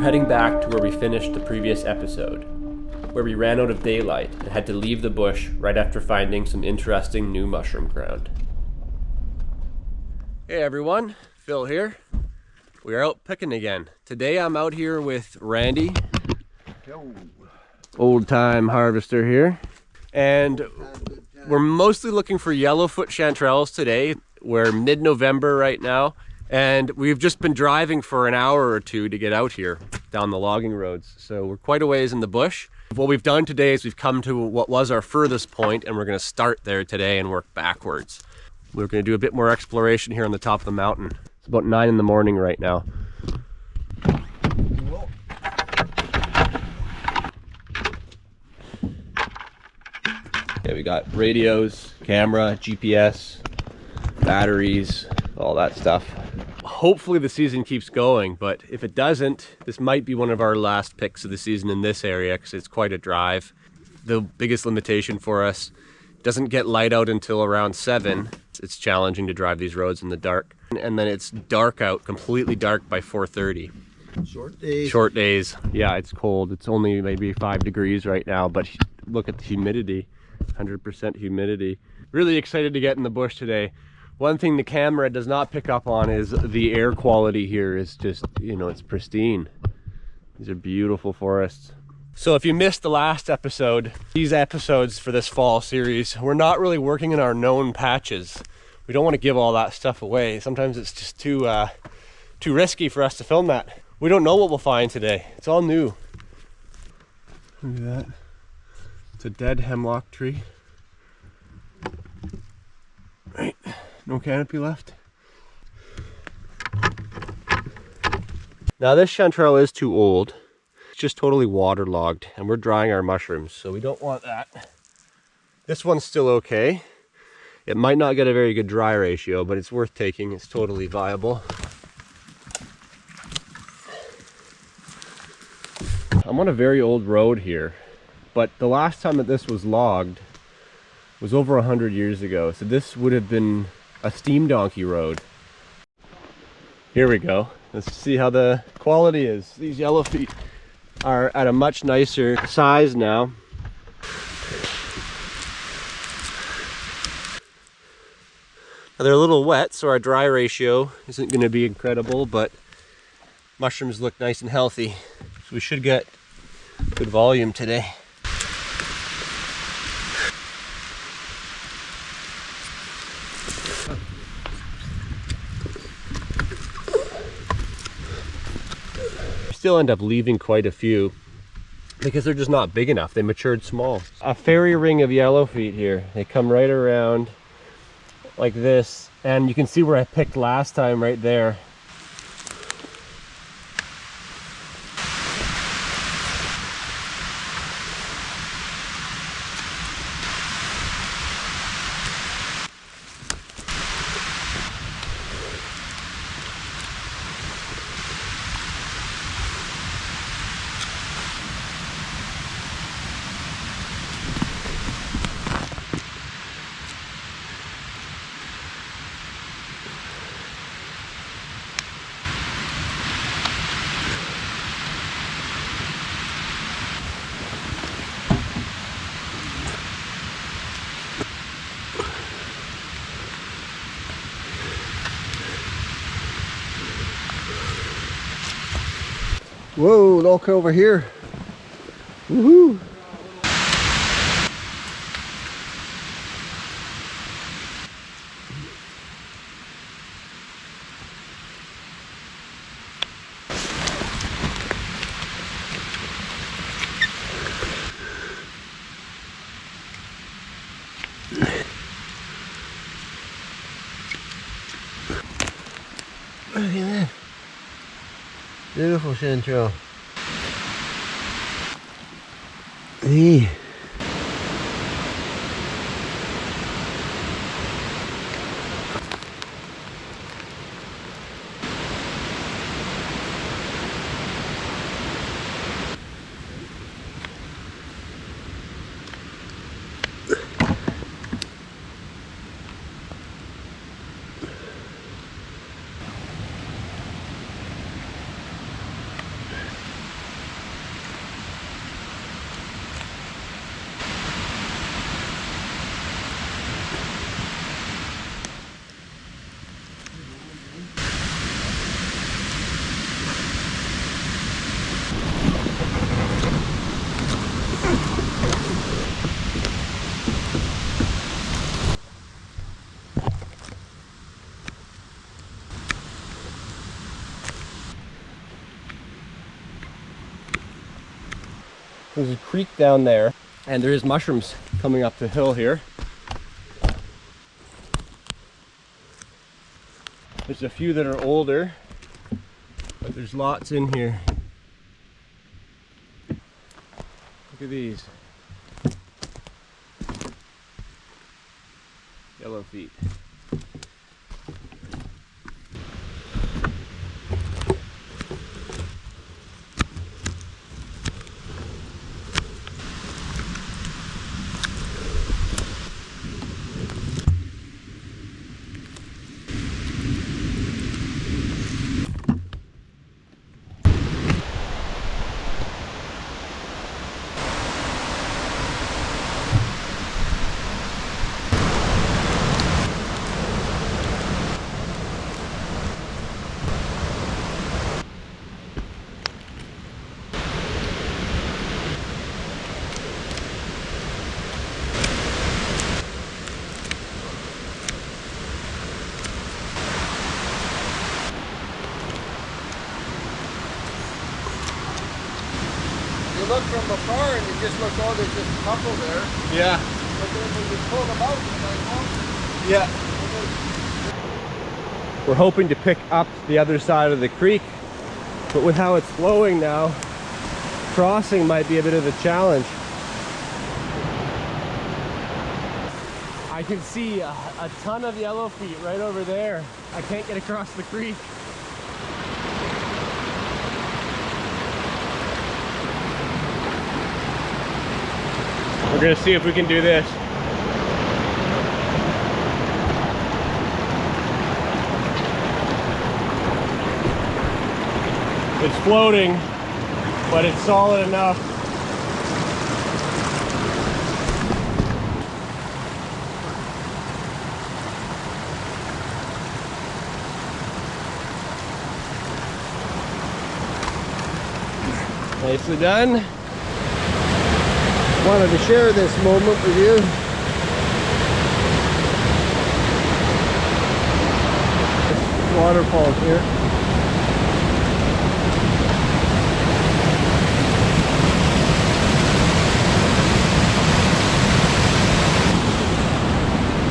heading back to where we finished the previous episode, where we ran out of daylight and had to leave the bush right after finding some interesting new mushroom ground. Hey everyone, Phil here. We are out picking again. Today I'm out here with Randy, old time harvester here, and we're mostly looking for yellowfoot chanterelles today. We're mid-November right now, and we've just been driving for an hour or two to get out here down the logging roads. So we're quite a ways in the bush. What we've done today is we've come to what was our furthest point, and we're going to start there today and work backwards. We're going to do a bit more exploration here on the top of the mountain. It's about 9 in the morning right now. Yeah, we got radios, camera, GPS, batteries, all that stuff. Hopefully the season keeps going, but if it doesn't, this might be one of our last picks of the season in this area because it's quite a drive. The biggest limitation for us, doesn't get light out until around 7. It's challenging to drive these roads in the dark. And then it's dark out, completely dark by 4:30. Short days. Short days. Yeah, it's cold. It's only maybe 5 degrees right now, but look at the humidity. 100% humidity. Really excited to get in the bush today. One thing the camera does not pick up on is the air quality here is just, you know, it's pristine. These are beautiful forests. So if you missed the last episode, these episodes for this fall series, we're not really working in our known patches. We don't want to give all that stuff away. Sometimes it's just too risky for us to film that. We don't know what we'll find today. It's all new. Look at that. It's a dead hemlock tree. Right, no canopy left. Now this chanterelle is too old. It's just totally waterlogged, and we're drying our mushrooms, so we don't want that. This one's still okay. It might not get a very good dry ratio, but it's worth taking. It's totally viable. I'm on a very old road here, but the last time that this was logged was over 100 years ago, so this would have been a steam donkey road. Here we go. Let's see how the quality is. These yellowfeet are at a much nicer size now. Now they're a little wet, so our dry ratio isn't going to be incredible, but mushrooms look nice and healthy, so we should get good volume today. Still end up leaving quite a few because they're just not big enough. They matured small. A fairy ring of yellowfeet here. They come right around like this, and you can see where I picked last time right there. Whoa, look over here. Woohoo! Look at that. Beautiful chanterelle. Hey. There's a creek down there, and there is mushrooms coming up the hill here. There's a few that are older, but there's lots in here. Look at these. Yellowfeet. You look from afar and you just look, oh, there's just a couple there. Yeah. But then when you pull them out, you're like, oh. Yeah. We're hoping to pick up the other side of the creek, but with how it's flowing now, crossing might be a bit of a challenge. I can see a ton of yellowfeet right over there. I can't get across the creek. We're gonna see if we can do this. It's floating, but it's solid enough. Nicely done. Wanted to share this moment with you. Waterfalls here.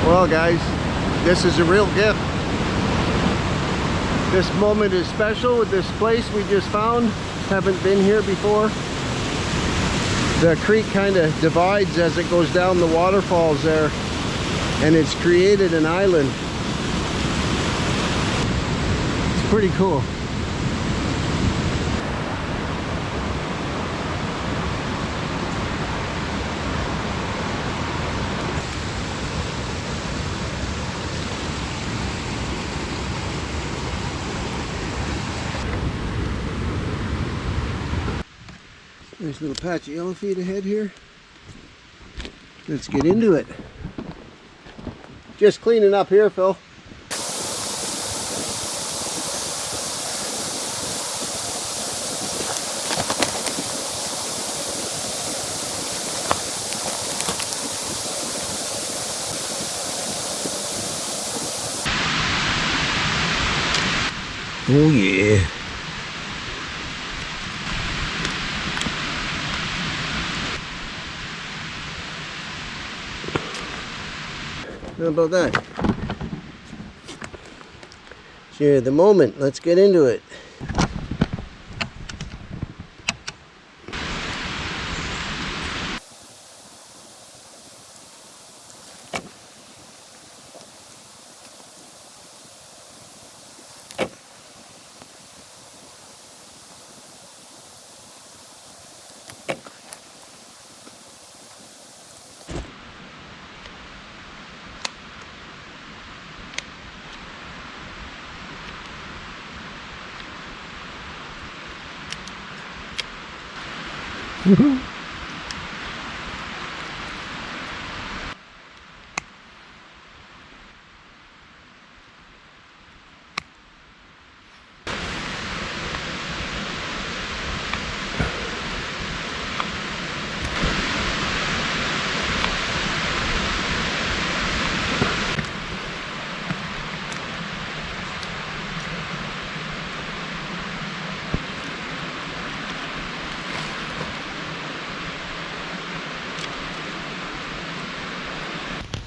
Well guys, this is a real gift. This moment is special with this place we just found. Haven't been here before. The creek kind of divides as it goes down the waterfalls there, and it's created an island. It's pretty cool. Nice little patch of yellowfeet ahead here. Let's get into it. Just cleaning up here, Phil. Oh yeah. How about that? Share the moment. Let's get into it.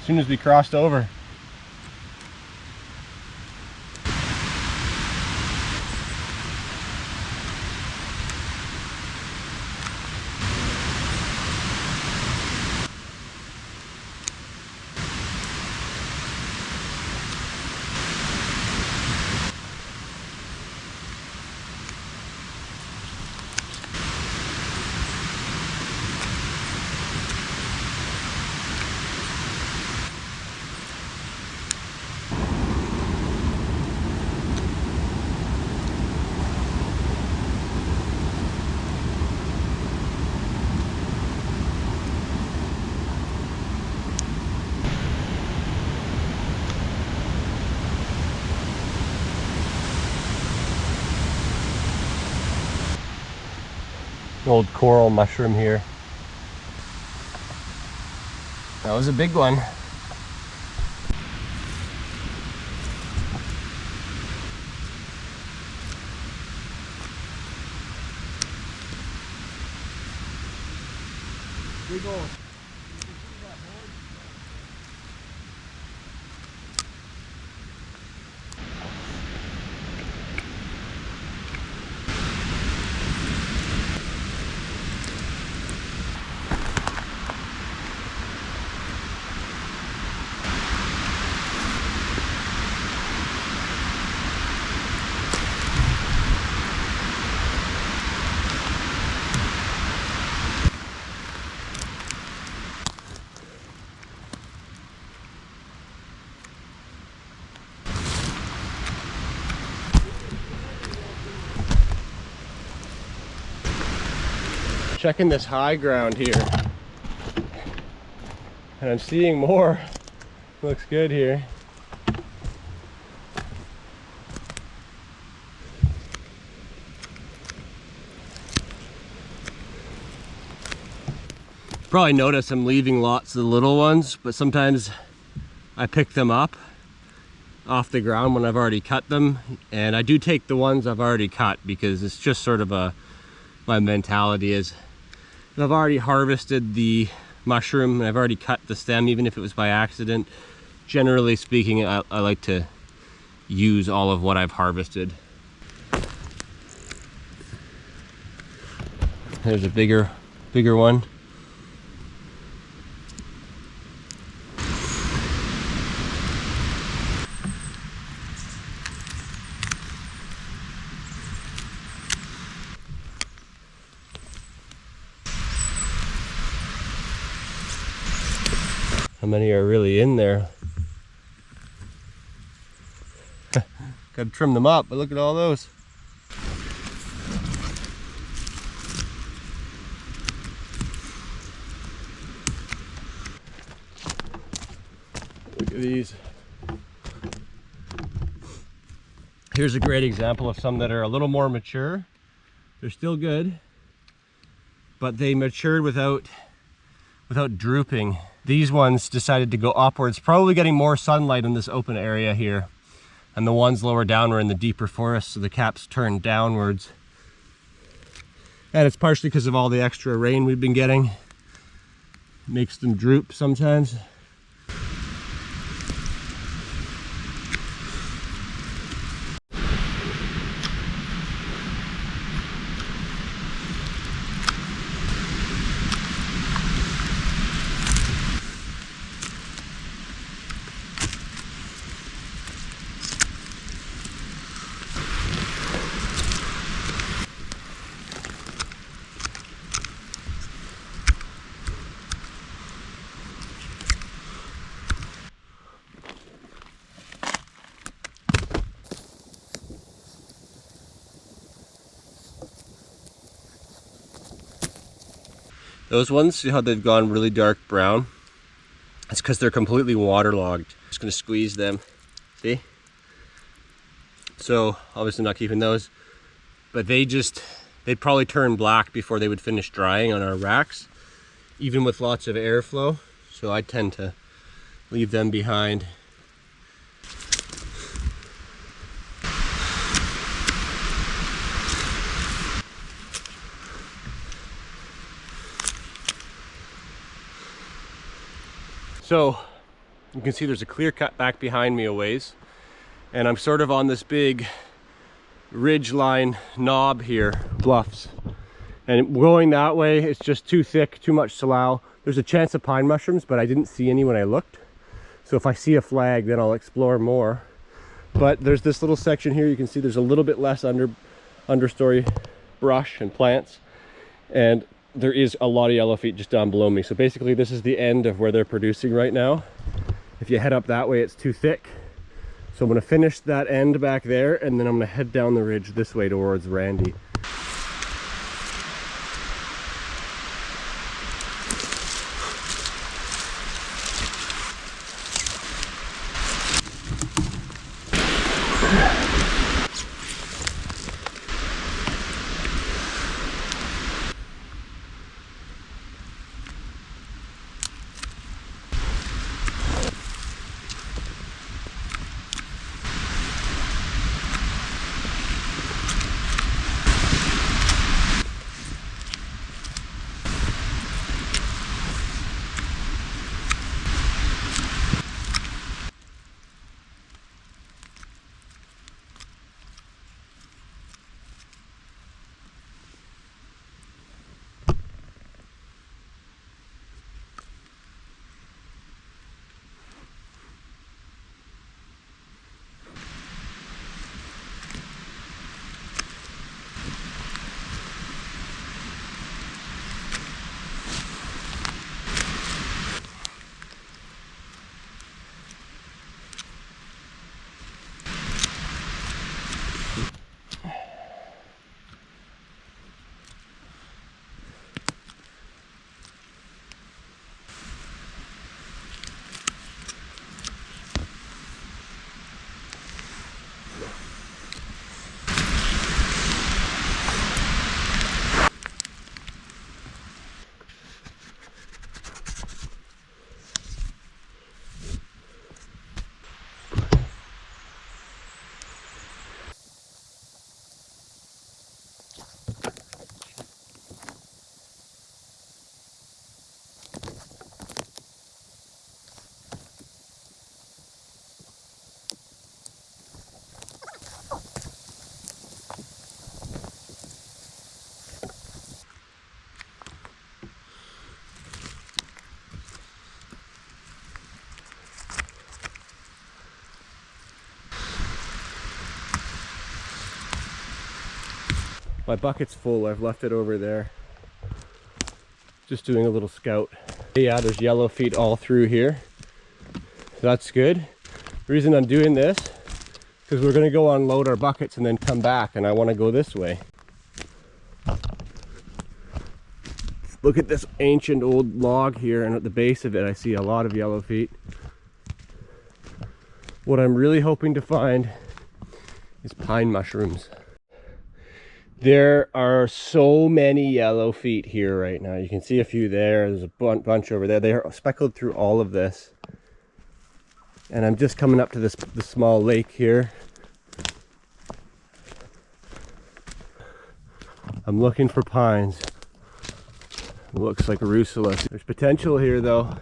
soon as we crossed over. Old coral mushroom here. That was a big one. Big old. Checking this high ground here, and I'm seeing more. Looks good here. Probably notice I'm leaving lots of the little ones, but sometimes I pick them up off the ground when I've already cut them, and I do take the ones I've already cut because it's just sort of my mentality is if I've already harvested the mushroom and I've already cut the stem, even if it was by accident, generally speaking, I like to use all of what I've harvested. There's a bigger one. How many are really in there? Gotta trim them up, but look at all those. Look at these. Here's a great example of some that are a little more mature. They're still good, but they matured without drooping. These ones decided to go upwards, probably getting more sunlight in this open area here. And the ones lower down were in the deeper forest, so the caps turned downwards. And it's partially because of all the extra rain we've been getting. It makes them droop sometimes. Those ones, see how they've gone really dark brown? It's because they're completely waterlogged. Just gonna squeeze them, see? So obviously not keeping those, but they'd probably turn black before they would finish drying on our racks, even with lots of airflow. So I tend to leave them behind. So You can see there's a clear cut back behind me a ways. And I'm sort of on this big ridge line knob here, bluffs. And going that way, it's just too thick, too much salal. There's a chance of pine mushrooms, but I didn't see any when I looked. So if I see a flag, then I'll explore more. But there's this little section here, you can see there's a little bit less understory brush and plants. And there is a lot of yellowfeet just down below me. So basically this is the end of where they're producing right now. If you head up that way, it's too thick. So I'm gonna finish that end back there, and then I'm gonna head down the ridge this way towards Randy. My bucket's full, I've left it over there. Just doing a little scout. Yeah, there's yellowfeet all through here. That's good. The reason I'm doing this, because we're gonna go unload our buckets and then come back, and I wanna go this way. Look at this ancient old log here, and at the base of it I see a lot of yellowfeet. What I'm really hoping to find is pine mushrooms. There are so many yellowfeet here right now. You can see a few there. There's a bunch over there. They are speckled through all of this. And I'm just coming up to this small lake here. I'm looking for pines. It looks like rusula. There's potential here though.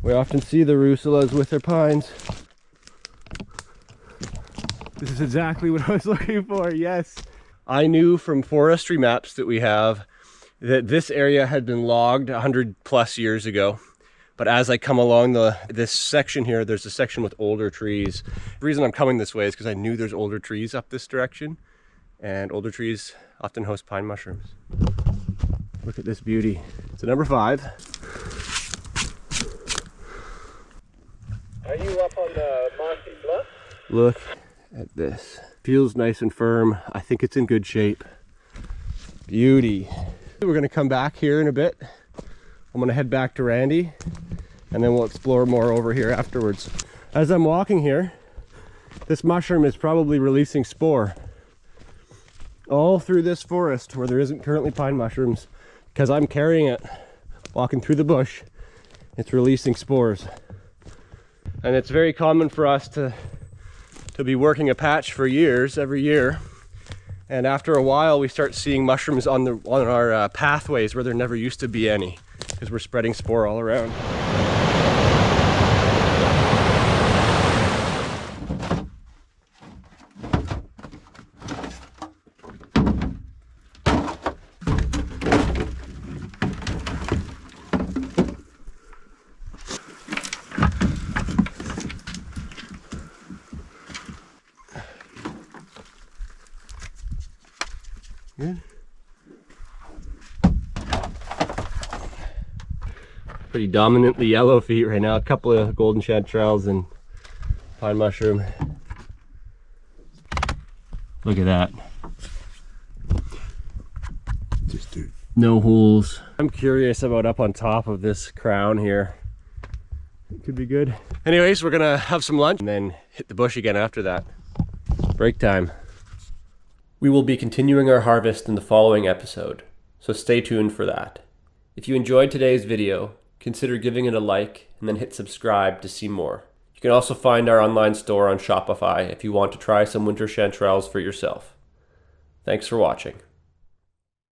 We often see the rusulas with their pines. This is exactly what I was looking for, yes. I knew from forestry maps that we have that this area had been logged 100+ years ago. But as I come along this section here, there's a section with older trees. The reason I'm coming this way is because I knew there's older trees up this direction, and older trees often host pine mushrooms. Look at this beauty. It's a number 5. Are you up on the mossy bluff? Look at this. Feels nice and firm. I think it's in good shape. Beauty. We're gonna come back here in a bit. I'm gonna head back to Randy, and then we'll explore more over here afterwards. As I'm walking here, this mushroom is probably releasing spore all through this forest where there isn't currently pine mushrooms. Because I'm carrying it, walking through the bush, it's releasing spores. And it's very common for us to be working a patch for years, every year. And after a while, we start seeing mushrooms on our pathways where there never used to be any. because we're spreading spore all around. Good. Pretty dominantly yellowfeet right now. A couple of golden chanterelles and pine mushroom. Look at that. Just no holes. I'm curious about up on top of this crown here. It could be good. Anyways, we're gonna have some lunch and then hit the bush again after that. Break time. We will be continuing our harvest in the following episode, so stay tuned for that. If you enjoyed today's video, consider giving it a like and then hit subscribe to see more. You can also find our online store on Shopify if you want to try some winter chanterelles for yourself. Thanks for watching.